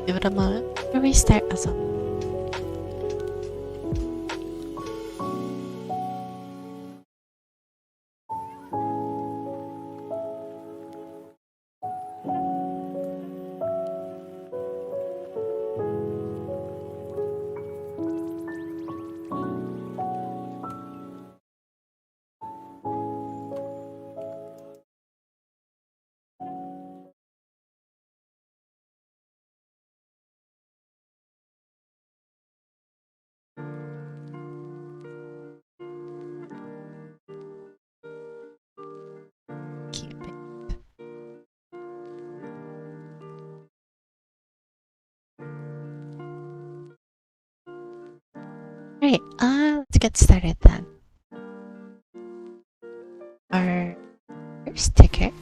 give it a moment to restart as well. Keep it. Alright, let's get started then. Our first ticket.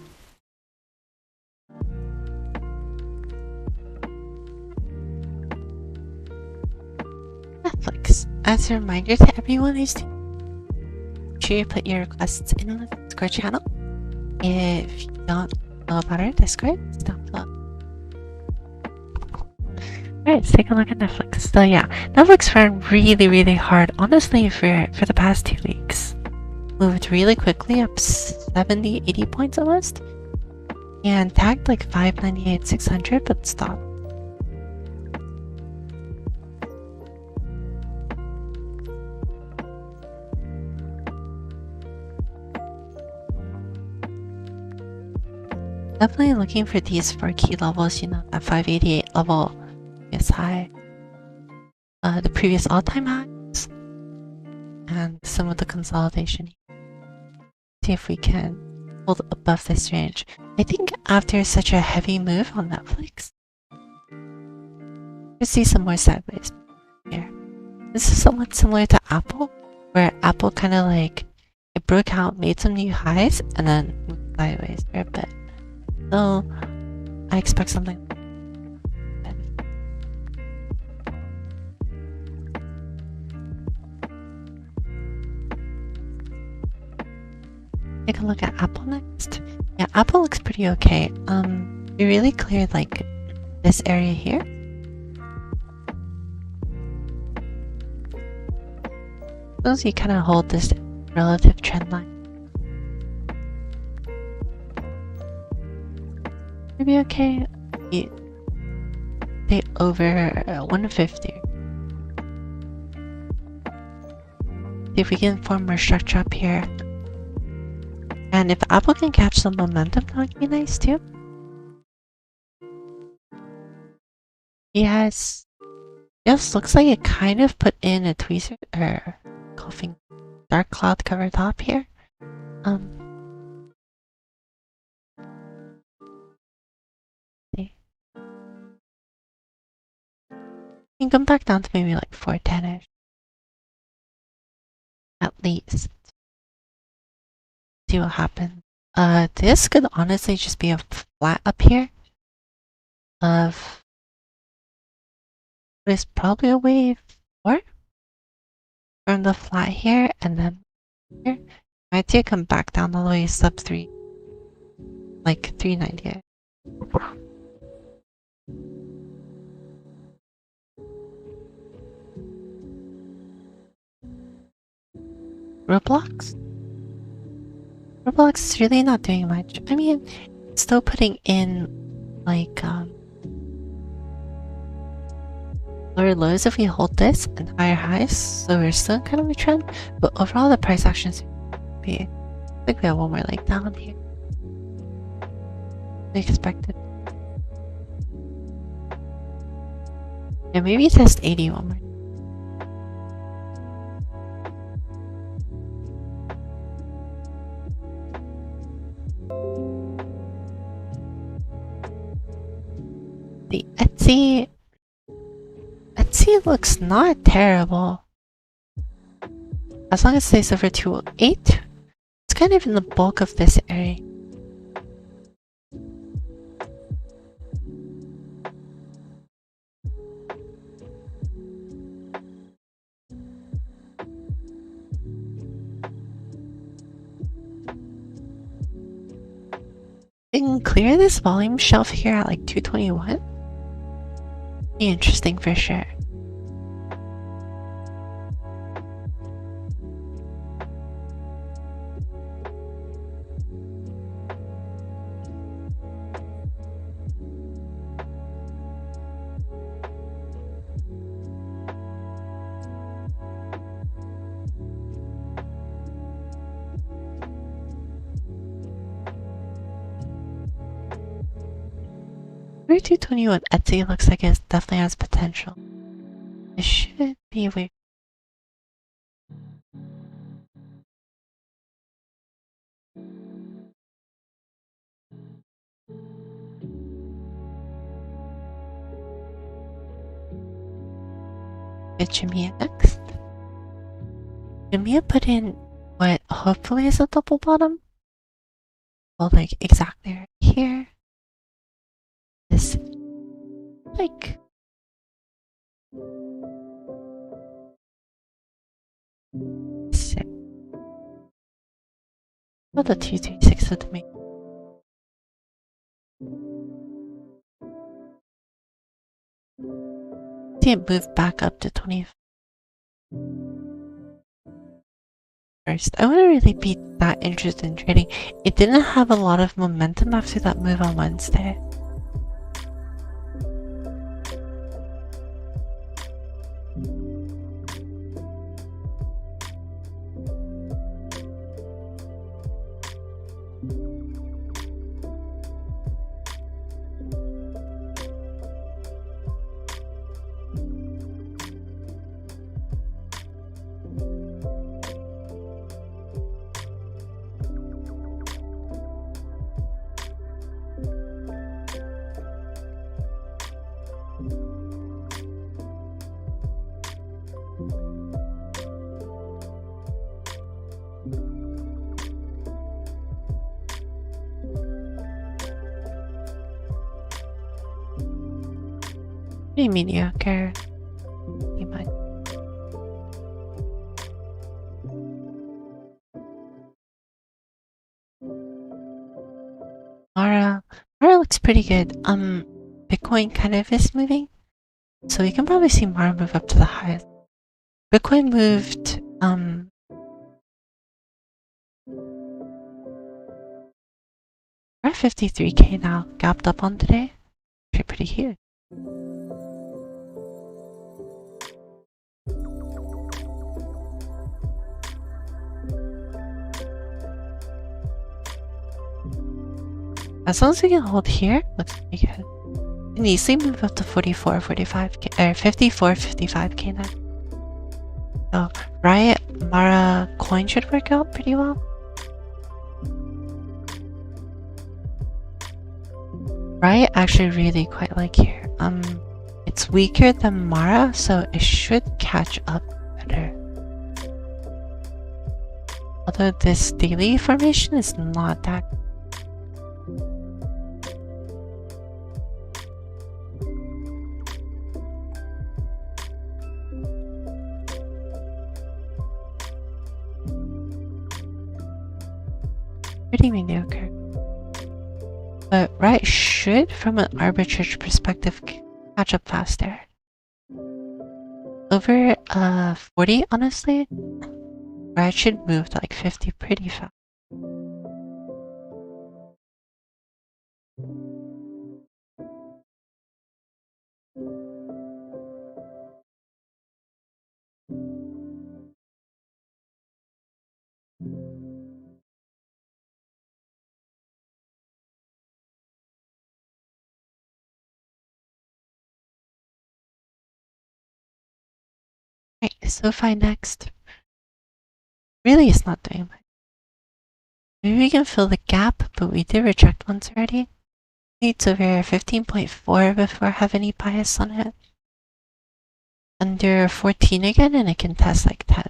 Netflix. As a reminder to everyone who's make sure you put your requests in on the Discord channel. If you don't know about our Discord, it's down below. Alright, let's take a look at Netflix. So yeah, Netflix ran really hard, honestly, for the past 2 weeks. Moved really quickly, up 70, 80 points almost. And tagged like 598, 600, but stopped. Definitely looking for these 4 key levels, you know, that 588 level is high. The previous all-time highs. And some of the consolidation. See if we can hold above this range. I think after such a heavy move on Netflix, we'll see some more sideways here. This is somewhat similar to Apple, where Apple kind of like, it broke out, made some new highs, and then moved sideways for a bit. So I expect something. Take a look at Apple next. Yeah, Apple looks pretty okay. We really cleared like this area here. Suppose you kind of hold this relative trend line. Maybe okay. Stay over 150. See if we can form more structure up here. And if Apple can catch some momentum, that would be nice too. Yes, looks like it kind of put in a tweezer or coughing dark cloud cover top here. See. You can come back down to maybe like 410-ish. At least. See what happens. This could honestly just be a flat up here of what is probably a wave 4 from the flat here, and then here. Might see it come back down all the way sub 3, like 398. Roblox is really not doing much. I mean, it's still putting in like lower lows if we hold this and higher highs, so we're still kind of a trend. But overall, the price action seems to be. I think we have one more leg down here. We expected. Yeah, maybe test 80 one more. The Etsy looks not terrible. As long as it stays over 208, it's kind of in the bulk of this area. We can clear this volume shelf here at like 221. Interesting for sure. Weird 221 Etsy looks like it definitely has potential. It should be weird. Get Jamiya next. Jamiya put in what hopefully is a double bottom. Well, like exactly right here. This, like, six. What the 236 of the main. See it move back up to 20. First, I wouldn't really be that interested in trading. It didn't have a lot of momentum after that move on Wednesday. Pretty mediocre. You might. Mara looks pretty good. Bitcoin kind of is moving, so we can probably see Mara move up to the highest. Bitcoin moved we're at 53k now, gapped up on today. Pretty huge. As long as we can hold here, looks pretty good. We can easily move up to 44, 45k, or 54, 55k now. So, Riot, Mara, coin should work out pretty well. Riot actually really quite like here. It's weaker than Mara, so it should catch up better. Although this daily formation is not that. Pretty mediocre. But Riot should, from an arbitrage perspective, catch up faster. Over 40, honestly, Riot should move to like 50 pretty fast. Right, SoFi next. Really, it's not doing much. Maybe we can fill the gap, but we did reject once already. It's over 15.4 before I have any bias on it. Under 14 again, and it can test like 10.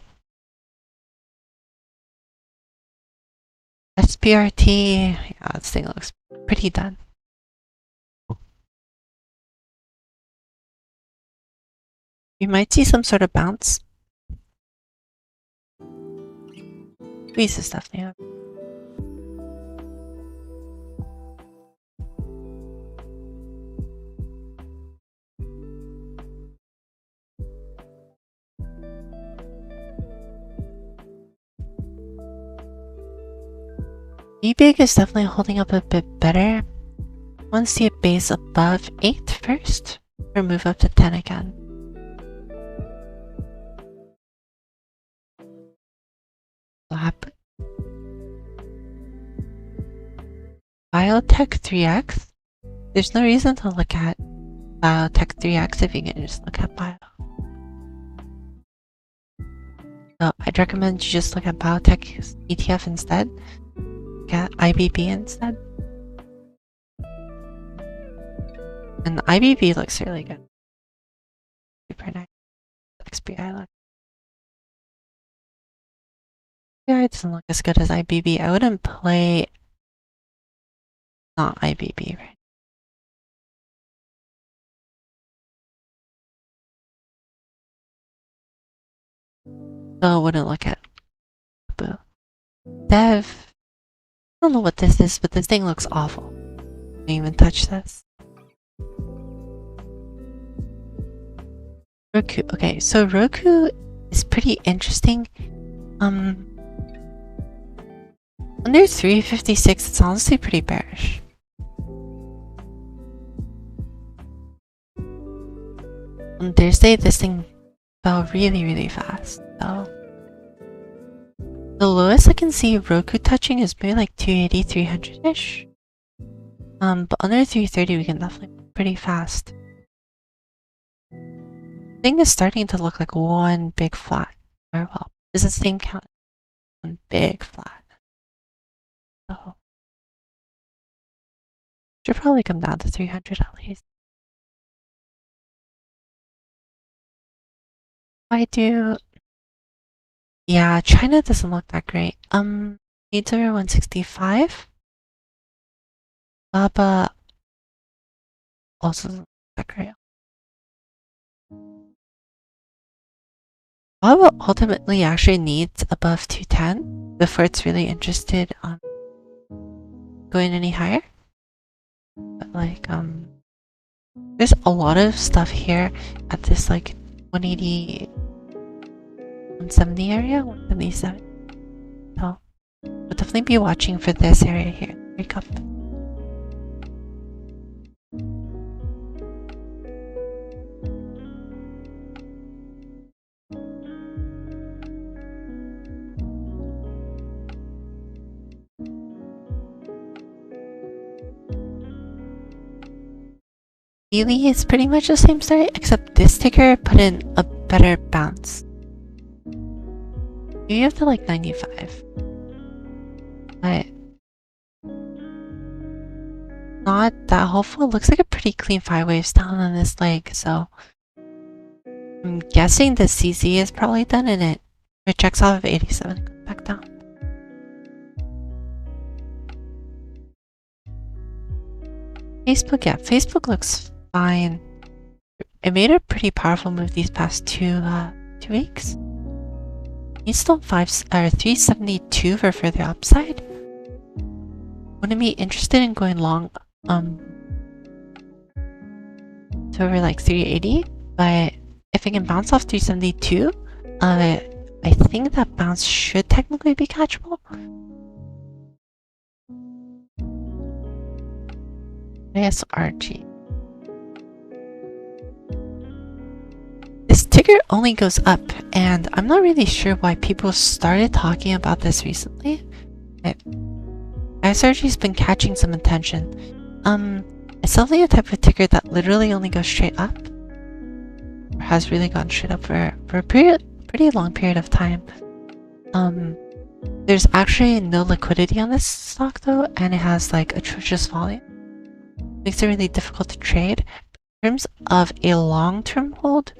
SPRT, yeah, this thing looks pretty done. We might see some sort of bounce. Squeeze this stuff now. big is definitely holding up a bit better. I want to see a base above 8 first, or move up to 10 again. Lab. Biotech 3x. There's no reason to look at Biotech 3x if you can just look at Bio. So I'd recommend you just look at Biotech ETF instead. Look at IBB instead. And the IBB looks really good. Super nice. XBI look. Yeah, it doesn't look as good as IBB. I wouldn't play not IBB, right? So I wouldn't look at Boo. Dev. I don't know what this is, but this thing looks awful. Don't even touch this. Roku. Okay, so Roku is pretty interesting. Under 356, it's honestly pretty bearish. On Thursday, this thing fell really fast. So the lowest I can see Roku touching is maybe like 280, 300-ish. But under 330, we can definitely move pretty fast. The thing is starting to look like one big flat. Or well, is the same count? One big flat. So should probably come down to 300 at least. I do. Yeah, China doesn't look that great. Needs over 165. Baba also doesn't look that great. Baba ultimately actually needs above 210 before it's really interested on going any higher. But like, there's a lot of stuff here at this like 180, 170 area, 177. So we'll definitely be watching for this area here. Break up. Really, it's pretty much the same story, except this ticker put in a better bounce. Maybe up to like 95. But not that hopeful. It looks like a pretty clean 5 waves down on this leg, so I'm guessing the CZ is probably done and it rejects off of 87 and goes back down. Facebook, yeah, Facebook looks fine. It made a pretty powerful move these past 2 weeks. It's still 372 for further upside. Wouldn't be interested in going long to over like 380, but if it can bounce off 372, I think that bounce should technically be catchable. ISRG. This ticker only goes up, and I'm not really sure why people started talking about this recently. ISRG's been catching some attention. It's definitely a type of ticker that literally only goes straight up. Or has really gone straight up for a pretty long period of time. There's actually no liquidity on this stock though, and it has like atrocious volume. Makes it really difficult to trade. In terms of a long-term hold,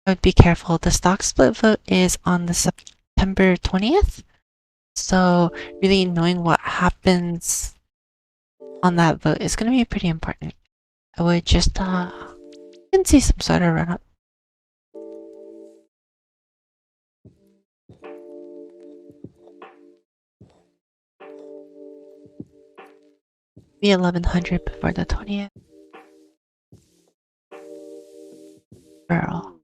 I would be careful. The stock split vote is on the September 20th. So really knowing what happens on that vote is going to be pretty important. I would just you can see some sort of run up. Be 1100 before the 20th. Girl.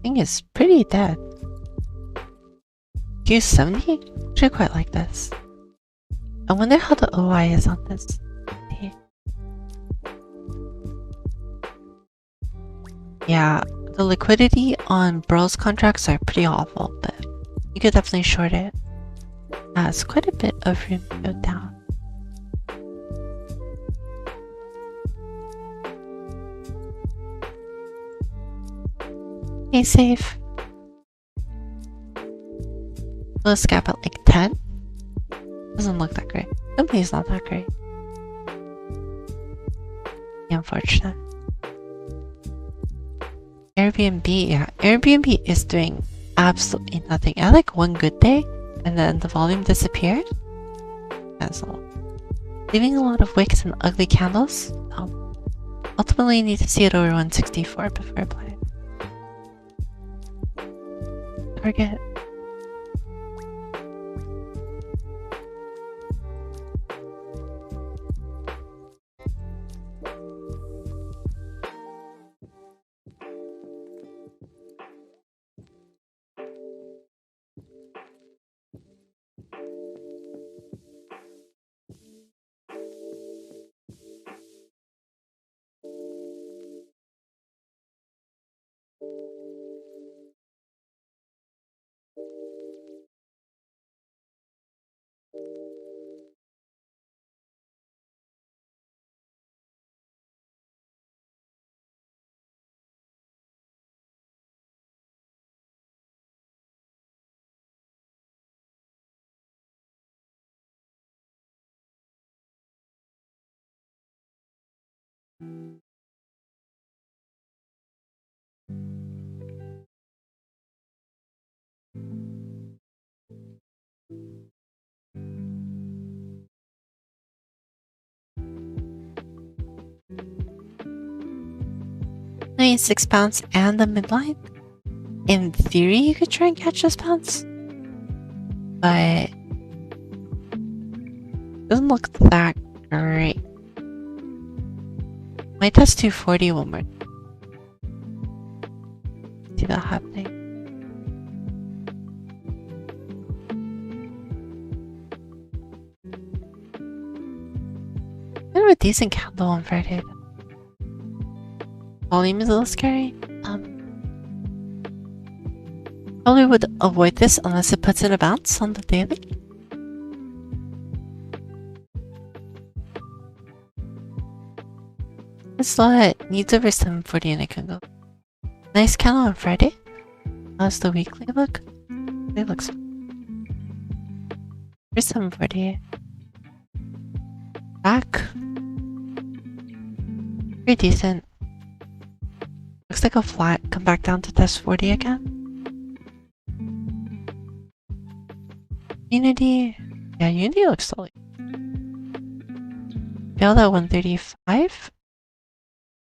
Thing is pretty dead. Q70? Actually quite like this. I wonder how the OI is on this. Yeah, the liquidity on Burl's contracts are pretty awful, but you could definitely short it. It's quite a bit of room to go down. Stay safe. Let's gap at like 10. Doesn't look that great. Company's not that great. Unfortunate. Airbnb, yeah. Airbnb is doing absolutely nothing. I had like one good day and then the volume disappeared. Cancel. Leaving a lot of wicks and ugly candles. Ultimately, you need to see it over 164 before I play it. Target. £96 and the midline. In theory, you could try and catch this bounce, but it doesn't look that great. Might test 240 one more. See that happening. Kind of a decent candle on Friday. Volume is a little scary. Probably would avoid this unless it puts in a bounce on the daily. This lot needs over 740 and it can go. Nice candle on Friday. How's the weekly look? It looks for 740. Back. Pretty decent. Looks like a flat. Come back down to test 40 again. Unity. Yeah, Unity looks solid. Failed at 135.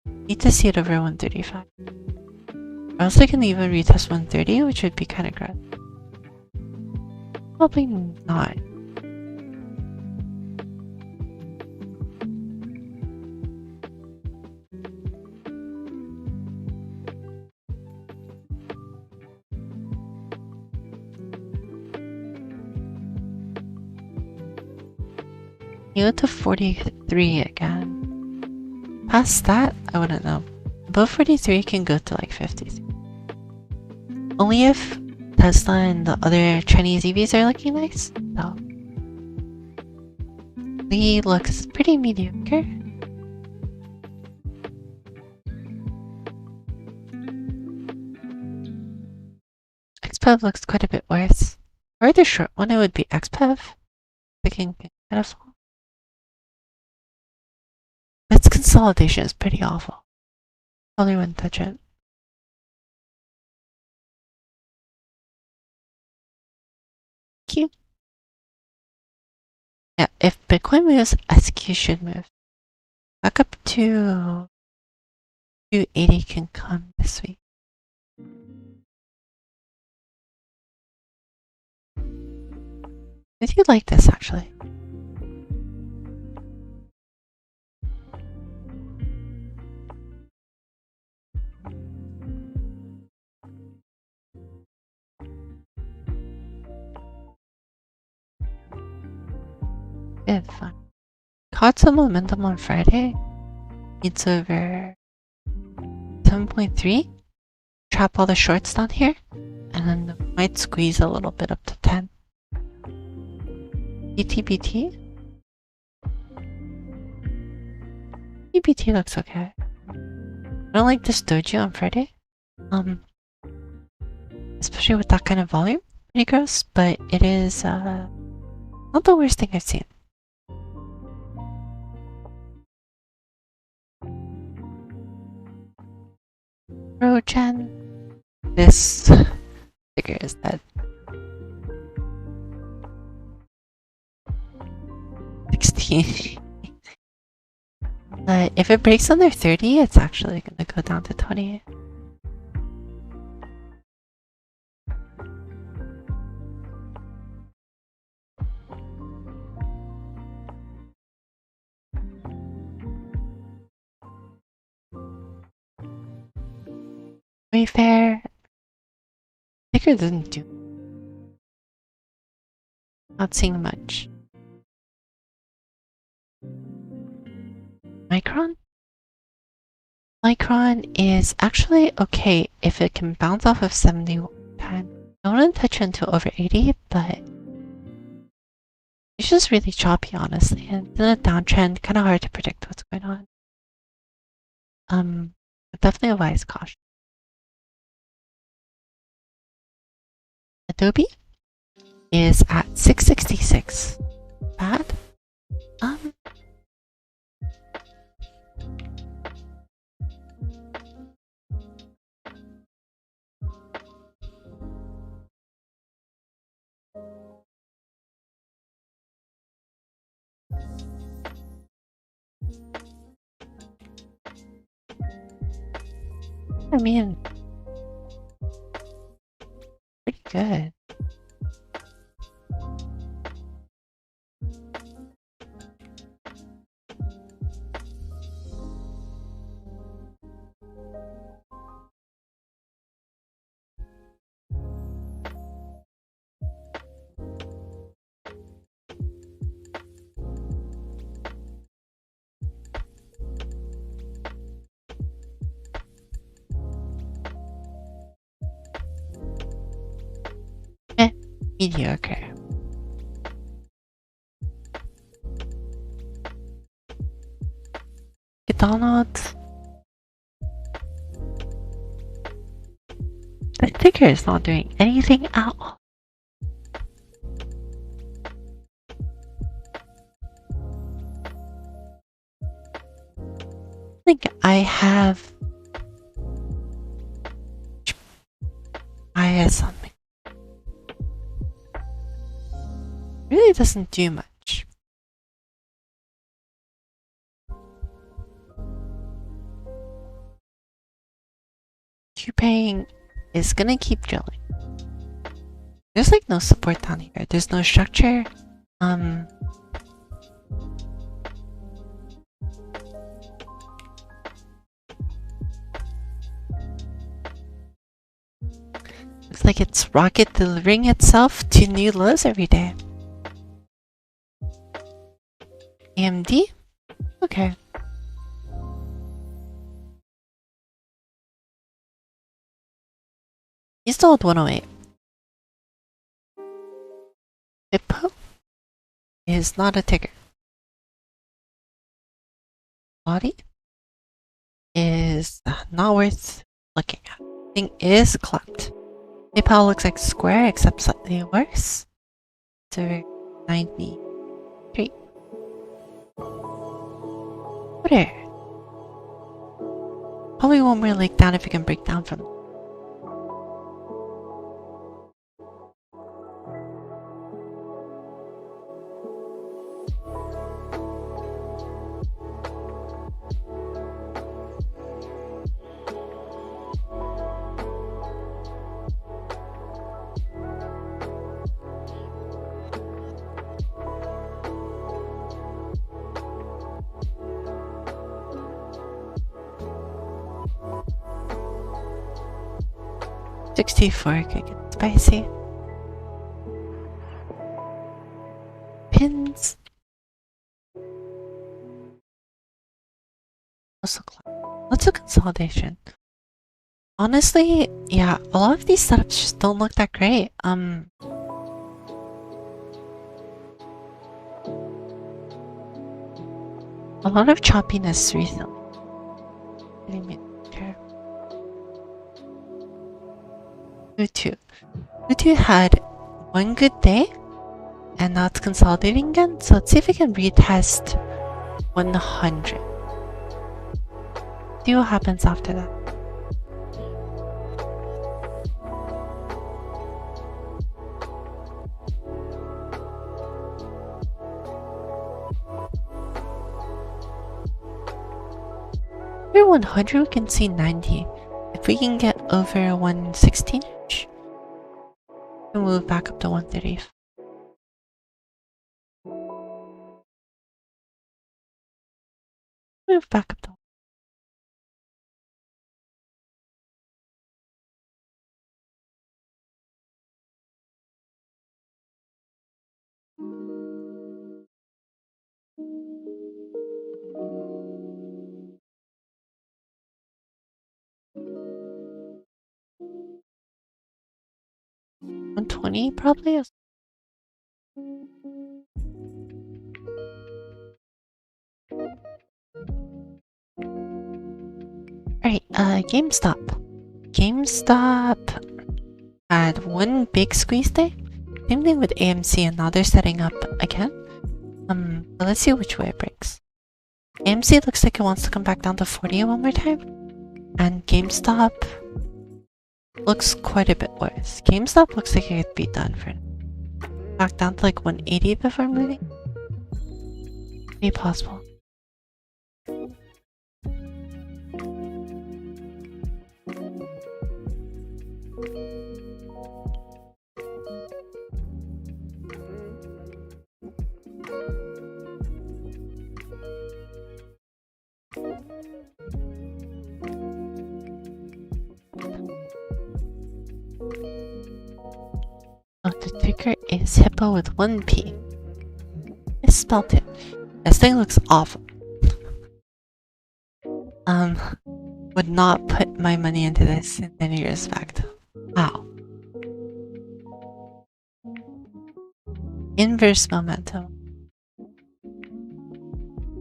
Need to see it over 135. I was thinking even retest 130, which would be kind of good. Probably not. You go to 43 again. Past that, I wouldn't know. Above 43 can go to like 50. Only if Tesla and the other Chinese EVs are looking nice. So, Lee looks pretty mediocre. XPEV looks quite a bit worse. Or the short one, it would be XPEV. Looking kind of small. Its consolidation is pretty awful. Probably wouldn't touch it. Cute. Yeah, if Bitcoin moves, SQ should move. Back up to 280 can come this week. I do like this actually. Good fun. Caught some momentum on Friday. It's over 7.3. Trap all the shorts down here. And then might squeeze a little bit up to 10. BTBT? BTBT looks okay. I don't like this doji on Friday. Especially with that kind of volume. Pretty gross, but it is not the worst thing I've seen. Rochen. This figure is dead. 16. But if it breaks under 30, it's actually gonna go down to 20. Wayfair. Figure doesn't do. Not seeing much. Micron? Micron is actually okay if it can bounce off of 71 time. I don't want to touch it until over 80, but it's just really choppy, honestly. And it's in a downtrend, kind of hard to predict what's going on. Definitely a wise caution. Adobe is at 666. Bad. I mean, pretty good. Mediocre. McDonald's. The sticker is not doing anything at all. I think I have something. Really doesn't do much. Cupang is gonna keep drilling. There's like no support down here. There's no structure. Looks like it's rocket delivering itself to new lows every day. AMD? Okay. He's still at 108. Hippo is not a ticker. Body is not worth looking at. Thing is clapped. PayPal looks like Square except slightly worse. So 93. Whatever. Probably one more leg down if you can break down from. $64 could get spicy. Pins. Let's do consolidation. Honestly, yeah, a lot of these setups just don't look that great. A lot of choppiness recently. Utu had one good day, and now it's consolidating again. So let's see if we can retest 100. See what happens after that. Over 100, we can see 90. If we can get over 116, we'll move back up to 130. Move back up to 120 probably. Alright, GameStop. GameStop had one big squeeze day. Same thing with AMC, and now they're setting up again. But let's see which way it breaks. AMC looks like it wants to come back down to 40 one more time. And GameStop looks quite a bit worse. GameStop looks like it could be done for back down to like 180 before moving. Be possible. Oh, the ticker is Hippo with 1P. I spelled it. This thing looks awful. Would not put my money into this in any respect. Wow. Inverse momentum.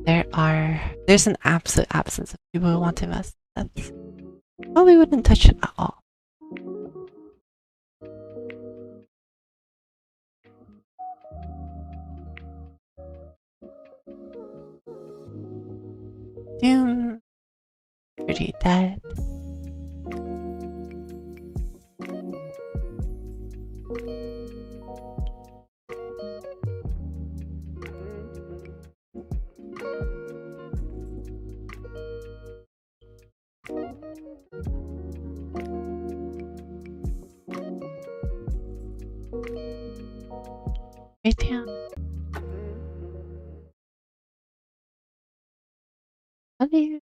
There's an absolute absence of people who want to invest. That's probably wouldn't touch it at all. Doom. Pretty dead. Right down. How do you?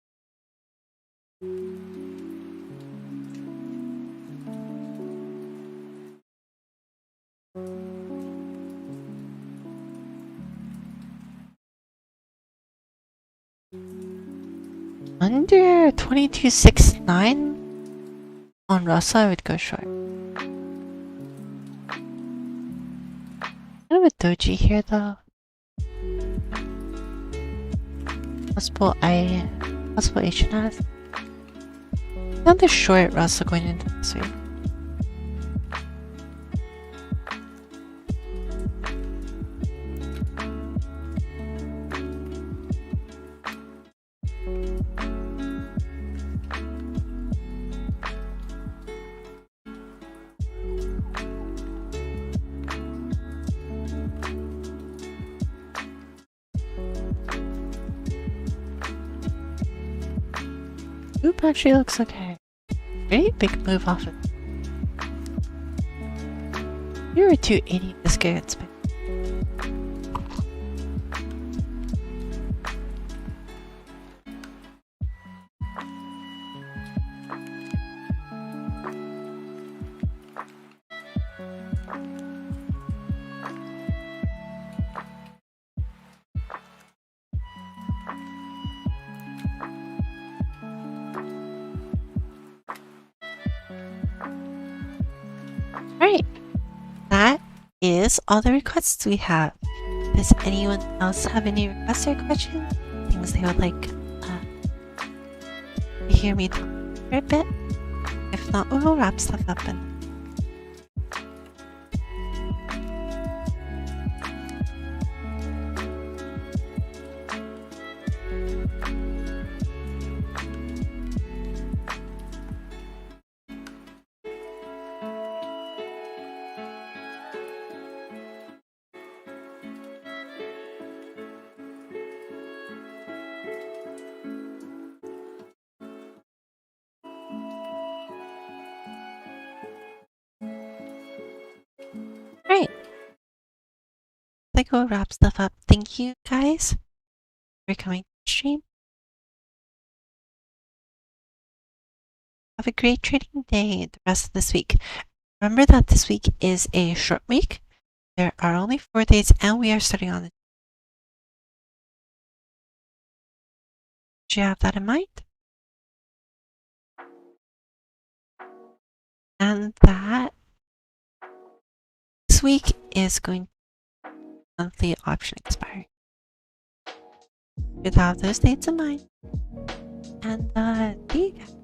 Under 2269 on Russell, I would go short. Kind of a doji here though. Possible Asian has. Now the short Russell going into this week. Oop actually looks okay. Pretty big move off it. You were 280 this guy gets spent. that is all the requests we have. Does anyone else have any requests or questions? Things they would like to hear me talk for a bit? If not, we will wrap stuff up and great. I think we'll wrap stuff up. Thank you guys for coming to the stream. Have a great trading day the rest of this week. Remember that this week is a short week. There are only 4 days and we are starting on the. Do you have that in mind? And that this week is going to be monthly option expiry. You have those dates in mind. And see you guys.